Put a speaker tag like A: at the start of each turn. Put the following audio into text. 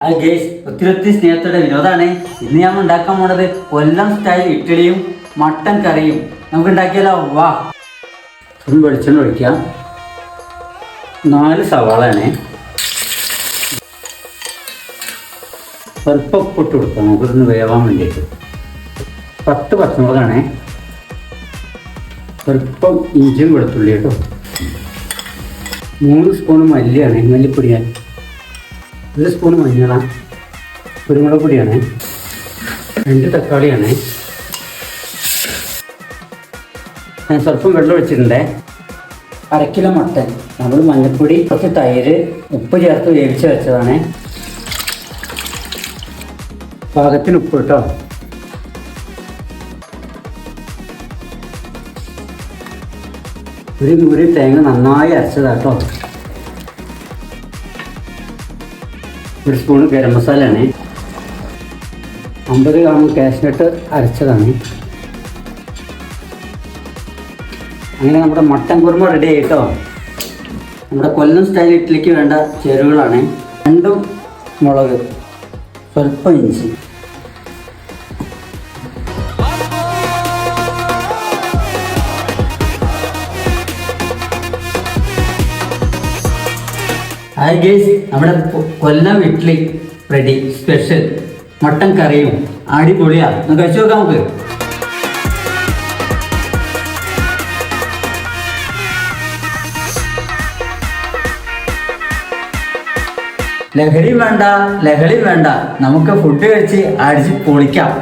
A: ഒത്തിരി സ്നേഹത്തോടെ വിനോദാണ്. ഇന്ന് ഞാൻ ഉണ്ടാക്കാൻ പോണത് കൊല്ലം സ്റ്റൈൽ ഇഡ്ഡലിയും മട്ടൻ കറിയും. നമുക്ക് ഉണ്ടാക്കിയാലോ? വാ. വെളിച്ചെണ്ണ ഒഴിക്കാം. 4 സവാളാണ്. സ്വല്പം ഉപ്പിട്ട് കൊടുക്കാം നമുക്കിതൊന്ന് വേവാൻ വേണ്ടിയിട്ട്. 10 പച്ചമുളകാണ്. സ്വല്പം ഇഞ്ചിയും വെളുത്തുള്ളി കേട്ടോ. 3 സ്പൂൺ മല്ലിയാണ്, മല്ലിപ്പൊടിയാണ്. 1 സ്പൂൺ മഞ്ഞളാണ്, കുരുമുളക് പൊടിയാണ്. 2 തക്കാളിയാണ്. ഞാൻ സ്വല്പം വെള്ളം ഒഴിച്ചിട്ടുണ്ട്. 1/2 കിലോ മട്ടൻ. നമ്മൾ മഞ്ഞൾപ്പൊടി, കുറച്ച് തൈര്, ഉപ്പ് ചേർത്ത് വേവിച്ച് വെച്ചതാണ്. പാകത്തിന് ഉപ്പ് കേട്ടോ. ഒരു മുറി തേങ്ങ നന്നായി അരച്ചതാട്ടോ. 1 സ്പൂൺ ഗരം മസാലയാണ്. 50 ഗ്രാം കാഷ്നട്ട് അരച്ചതാണ്. അങ്ങനെ നമ്മുടെ മട്ടൻ കുറുമ റെഡി ആയിട്ടോ. നമ്മുടെ കൊല്ലം സ്റ്റൈൽ ഇഡ്ഡലിക്ക് വേണ്ട ചേരുവകളാണ്: 2 മുളക്, സ്വല്പം ഇഞ്ചി, നമ്മുടെ കൊല്ലം ഇഡ്ഡലി റെഡി. സ്പെഷ്യൽ മട്ടൻ കറിയും അടിപൊളിയാ. നമുക്ക് കഴിച്ചു നോക്കാം. നമുക്ക് ലഹരി വേണ്ട, നമുക്ക് ഫുഡ് കഴിച്ച് അടിച്ച് പൊളിക്കാം.